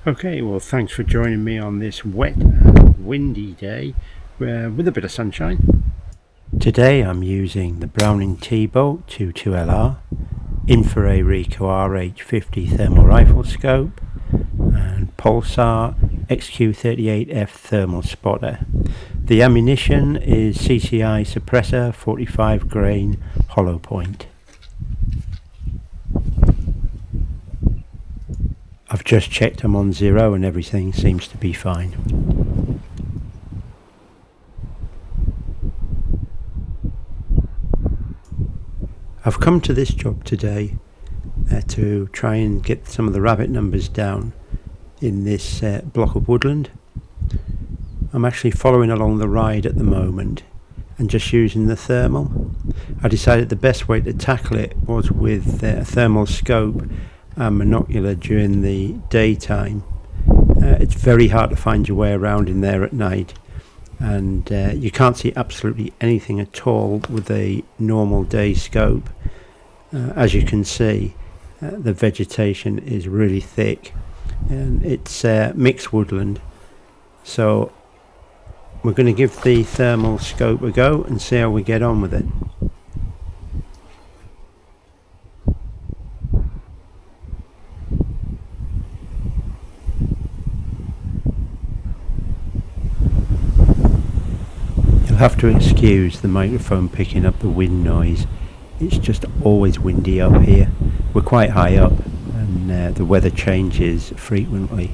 Okay, well, thanks for joining me on this wet and windy day with a bit of sunshine. Today I'm using the Browning T-Bolt 22LR, Infrared Rico RH50 thermal rifle scope, and Pulsar XQ38F thermal spotter. The ammunition is CCI suppressor 45 grain hollow point. I've just checked I'm on 0 and everything seems to be fine. I've come to this job today to try and get some of the rabbit numbers down in this block of woodland. I'm actually following along the ride at the moment and just using the thermal. I decided the best way to tackle it was with a thermal scope and monocular during the daytime. It's very hard to find your way around in there at night, and you can't see absolutely anything at all with a normal day scope. As you can see, the vegetation is really thick and it's mixed woodland, so we're going to give the thermal scope a go and see how we get on with it. You'll have to excuse the microphone picking up the wind noise. It's just always windy up here. We're quite high up and the weather changes frequently.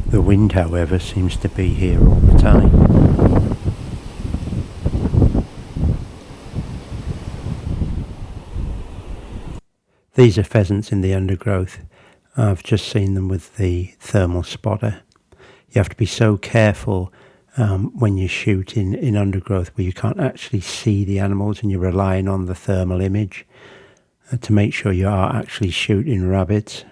The wind, however, seems to be here all the time. These are pheasants in the undergrowth. I've just seen them with the thermal spotter. You have to be so careful when you shoot in undergrowth where you can't actually see the animals and you're relying on the thermal image to make sure you are actually shooting rabbits.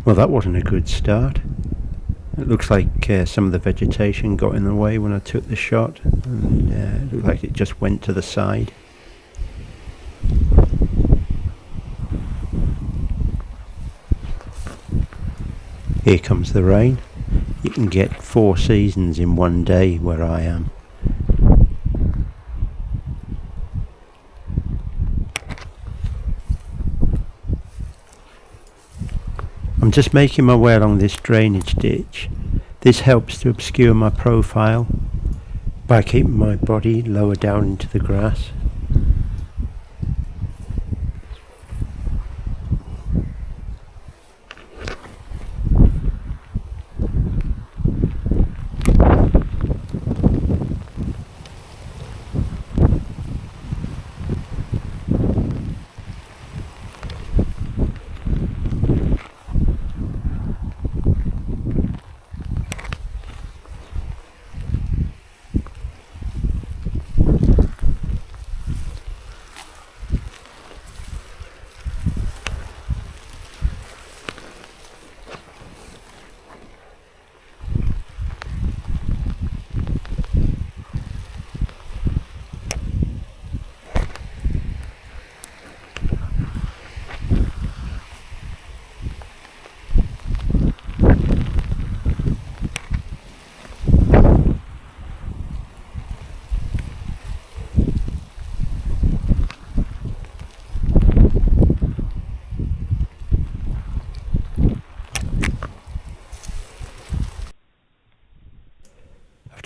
Well, that wasn't a good start. It looks like some of the vegetation got in the way when I took the shot, and it looked like it just went to the side. Here comes the rain. You can get 4 seasons in one day where I am. I'm just making my way along this drainage ditch. This helps to obscure my profile by keeping my body lower down into the grass.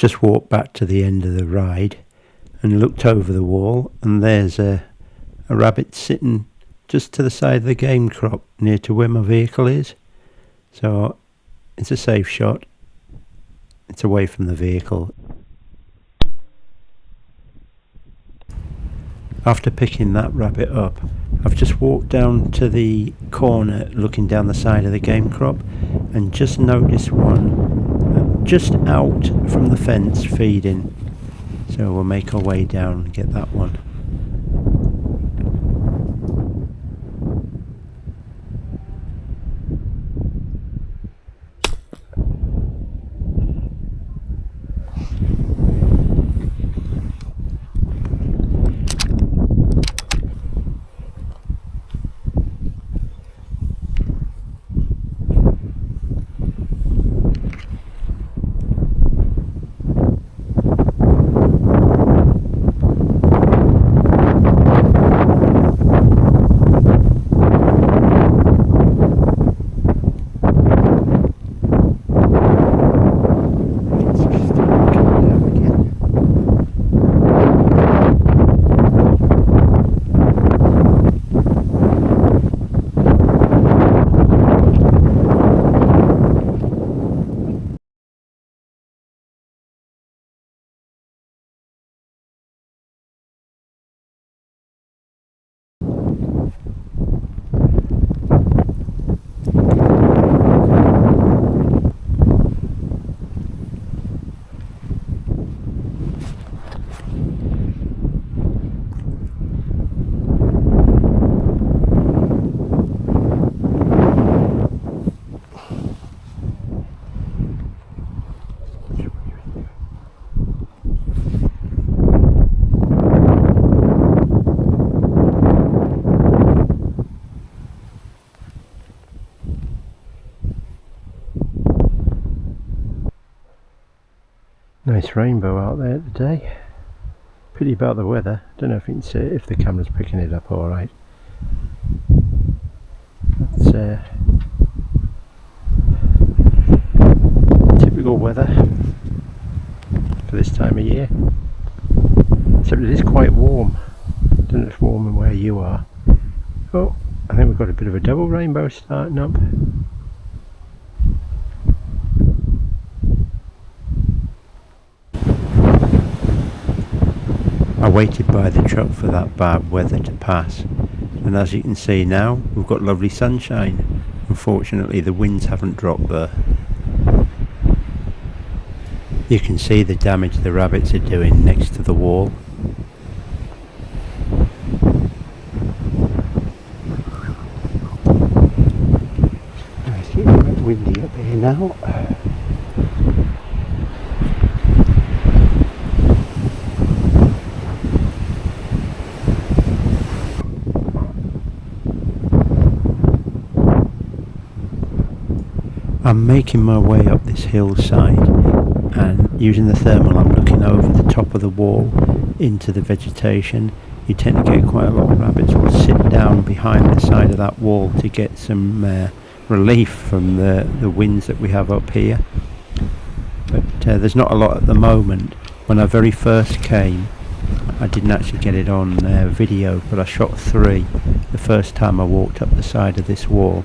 just walked back to the end of the ride and looked over the wall, and there's a rabbit sitting just to the side of the game crop near to where my vehicle is. So it's a safe shot. It's away from the vehicle. After picking that rabbit up, I've just walked down to the corner looking down the side of the game crop and just noticed one just out from the fence feeding. So we'll make our way down and get that one. Nice rainbow out there today. Pity about the weather. Don't know if you can see it, if the camera's picking it up alright. That's typical weather for this time of year. Except it is quite warm. Don't know if it's warm where you are. Oh, I think we've got a bit of a double rainbow starting up. I waited by the truck for that bad weather to pass, and as you can see now, we've got lovely sunshine. Unfortunately the winds haven't dropped there. You can see the damage the rabbits are doing next to the wall. It's getting a bit windy up here now. I'm making my way up this hillside, and using the thermal I'm looking over the top of the wall into the vegetation. You tend to get quite a lot of rabbits will sit down behind the side of that wall to get some relief from the winds that we have up here. But there's not a lot at the moment. When I very first came, I didn't actually get it on video, but I shot 3 the first time I walked up the side of this wall.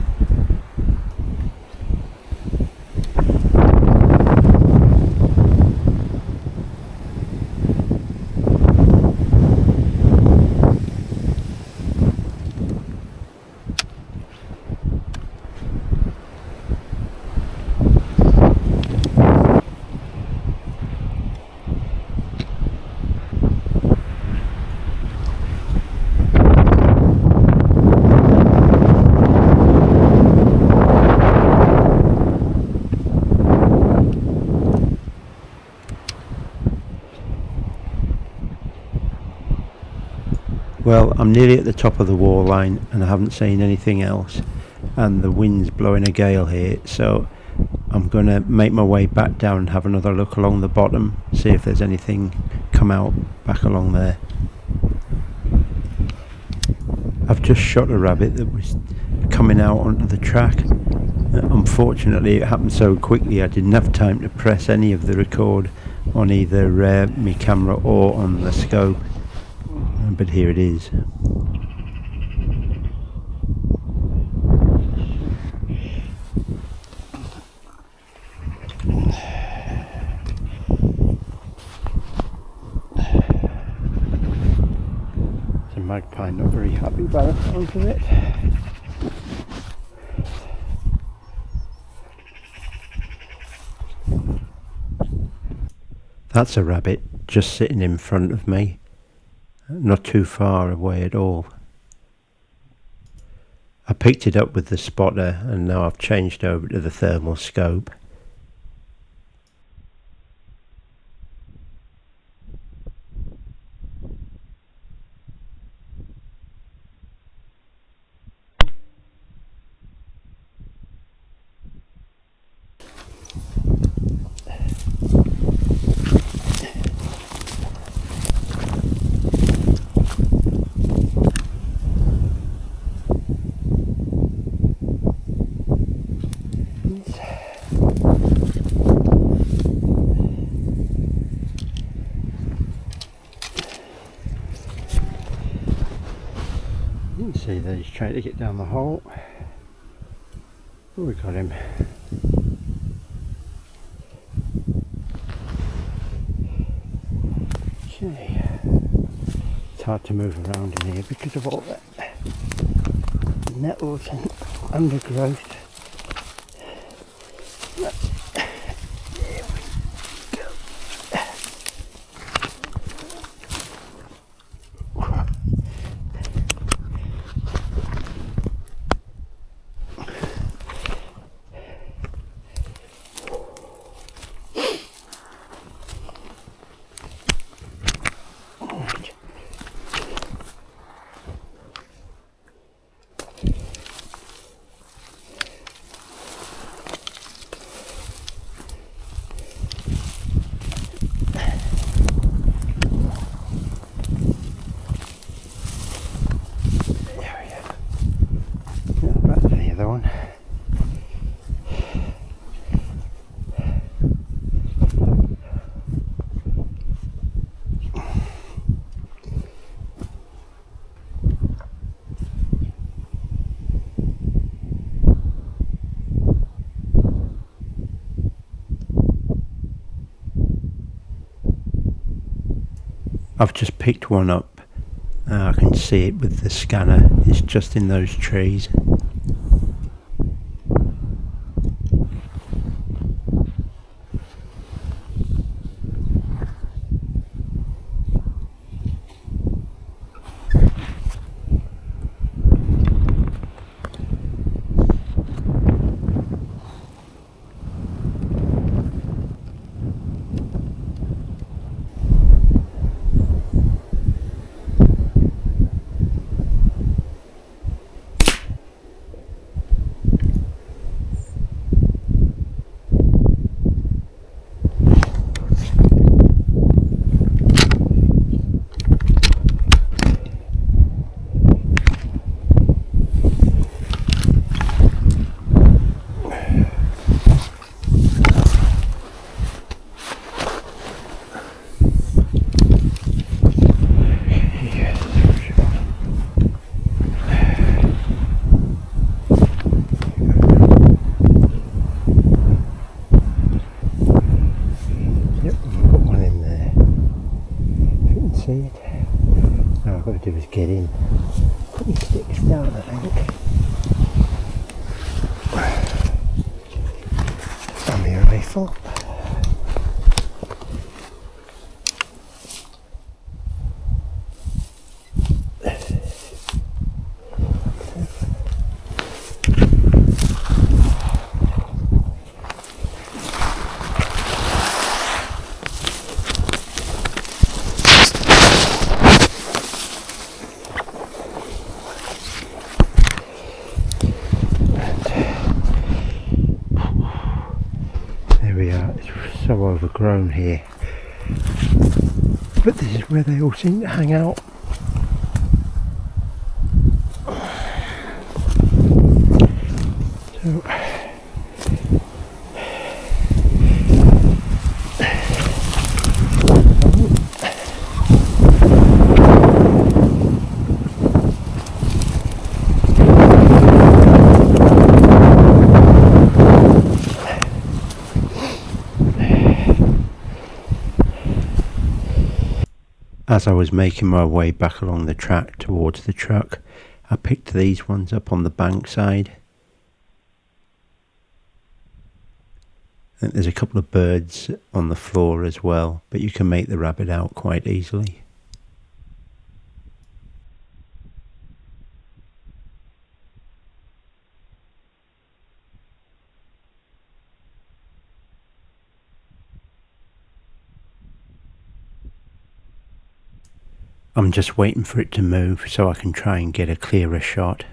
Well, I'm nearly at the top of the wall line and I haven't seen anything else, and the wind's blowing a gale here, so I'm going to make my way back down and have another look along the bottom, see if there's anything come out back along there. I've just shot a rabbit that was coming out onto the track. Unfortunately it happened so quickly I didn't have time to press any of the record on either my camera or on the scope, but here it is. It's a magpie, not very happy by the sounds of it. That's a rabbit just sitting in front of me, not too far away at all. I picked it up with the spotter and now I've changed over to the thermal scope. You can see that he's trying to get down the hole. Oh, we got him. Okay. It's hard to move around in here because of all that nettles and undergrowth. There we go. I've just picked one up. I can see it with the scanner. It's just in those trees. All I've got to do is get in. Put my sticks down, I think. And my rifle. It's so overgrown here, but this is where they all seem to hang out. So As I was making my way back along the track towards the truck, I picked these ones up on the bank side. And there's a couple of birds on the floor as well, but you can make the rabbit out quite easily. I'm just waiting for it to move so I can try and get a clearer shot.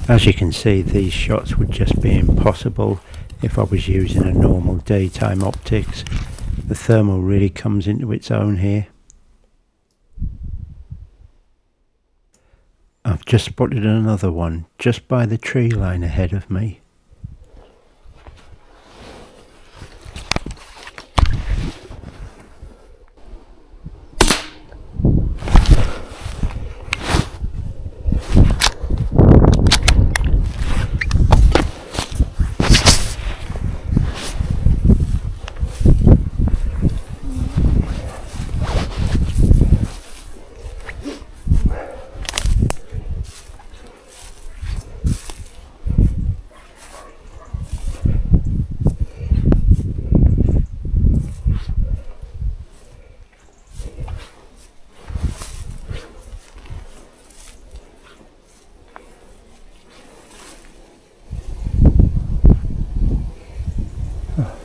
As you can see, these shots would just be impossible if I was using a normal daytime optics. The thermal really comes into its own here. I've just spotted another one just by the tree line ahead of me.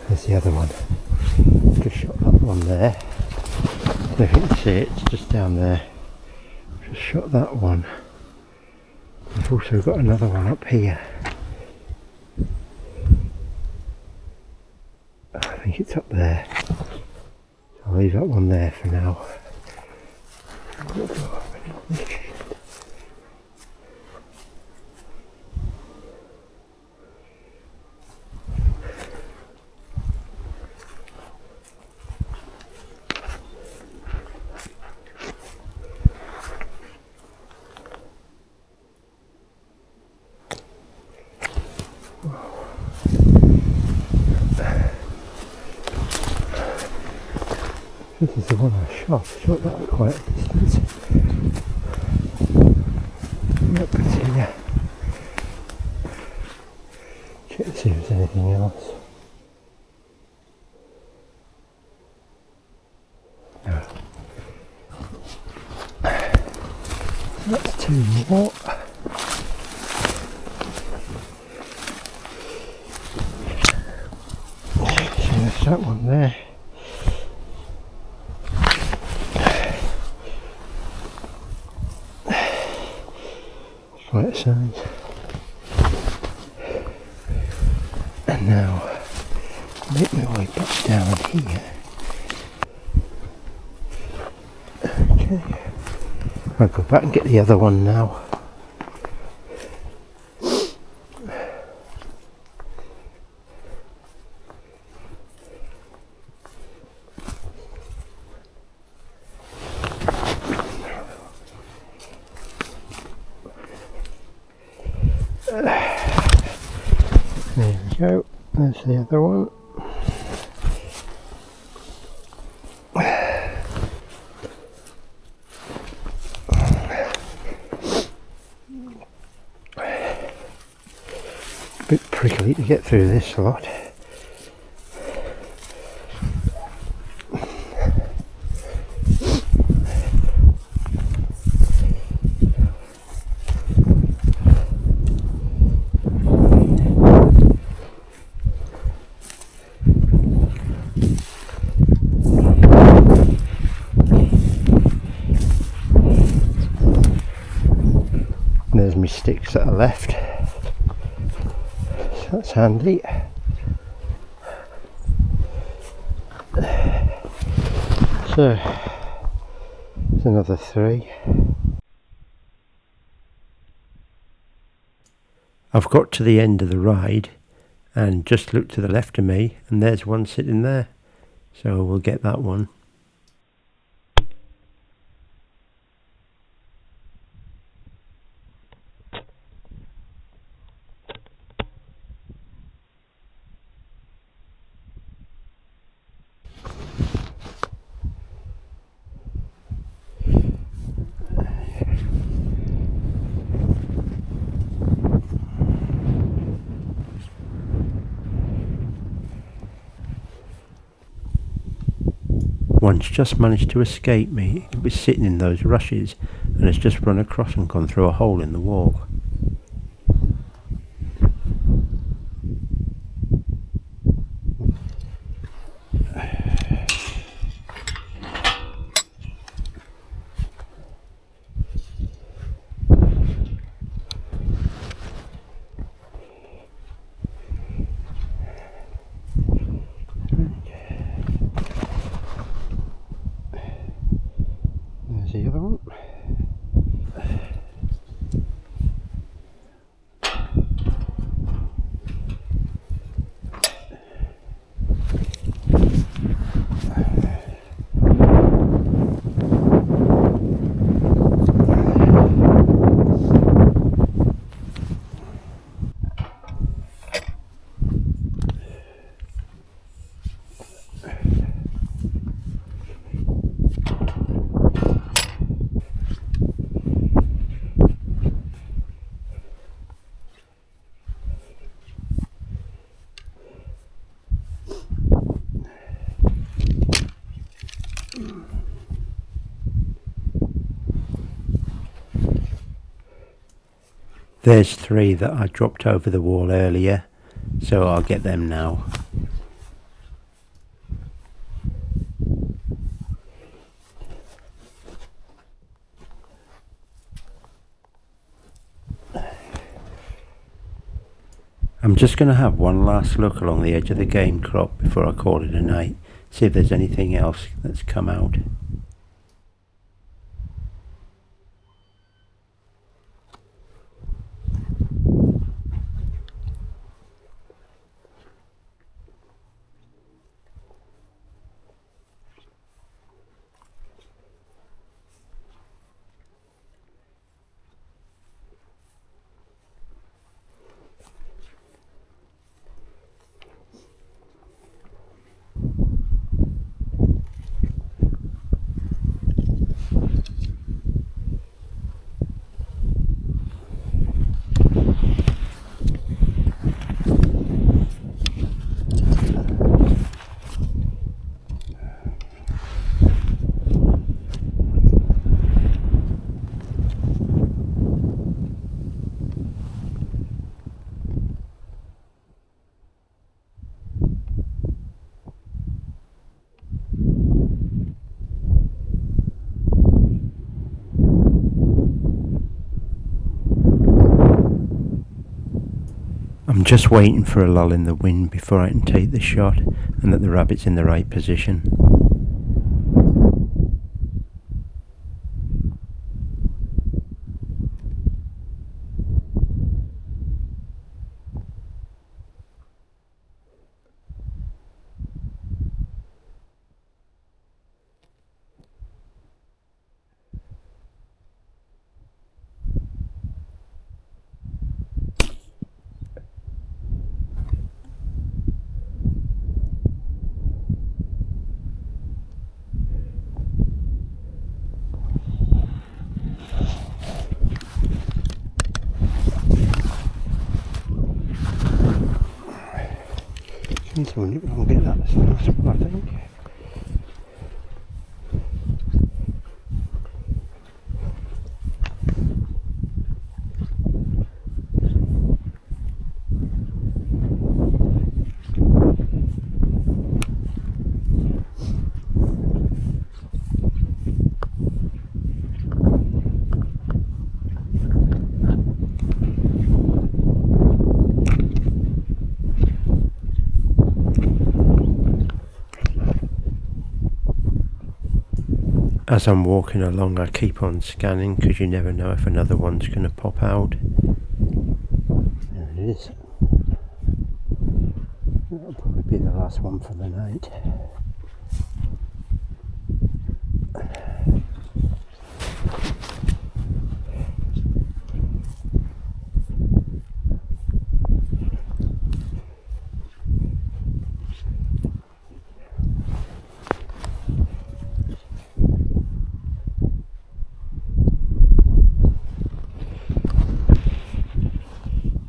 There's the other one. Just shot that one there. If you can see it, it's just down there. Just shot that one. I've also got another one up here. I think it's up there. I'll leave that one there for now. This is the one I shot that at quite a distance. Yep, it's here. Check to see if there's anything else. No. That's two more. So there's that one there. Right size. And now make my way back down here. Okay. I'll go back and get the other one now. There we go, there's the other one. A bit prickly to get through this lot. sticks that are left, so that's handy. So there's another 3. I've got to the end of the ride and just looked to the left of me and there's one sitting there, so we'll get that one. One's just managed to escape me. It was sitting in those rushes and has just run across and gone through a hole in the wall. There's the other one. There's 3 that I dropped over the wall earlier, so I'll get them now. I'm just going to have one last look along the edge of the game crop before I call it a night, see if there's anything else that's come out. I'm just waiting for a lull in the wind before I can take the shot and that the rabbit's in the right position. I'll get that as last one, I think. as I'm walking along, I keep on scanning because you never know if another one's going to pop out. There it is. That'll probably be the last one for the night.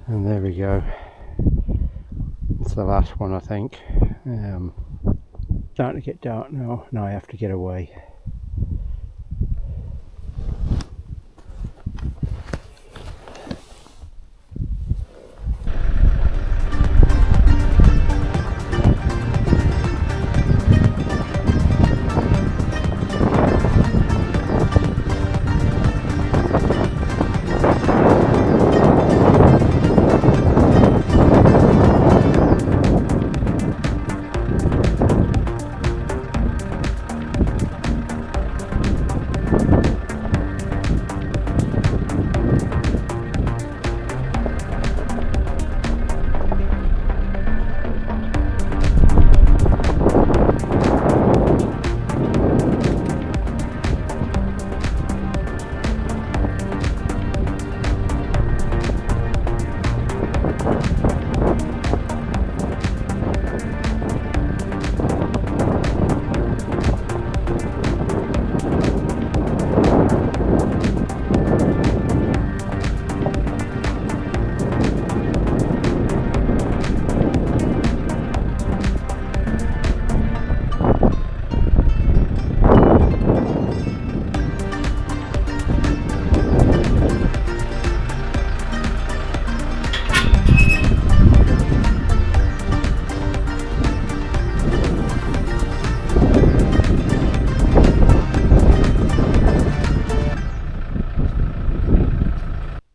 And there we go. It's the last one, I think. Starting to get dark now. Now I have to get away.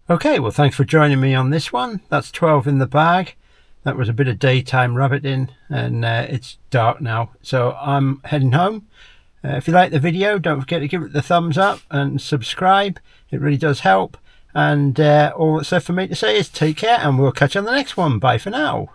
Okay, well thanks for joining me on this one. That's 12 in the bag. That was a bit of daytime rabbiting, and it's dark now, so I'm heading home. If you like the video, don't forget to give it the thumbs up and subscribe. It really does help. And all that's left for me to say is take care, and we'll catch you on the next one. Bye for now.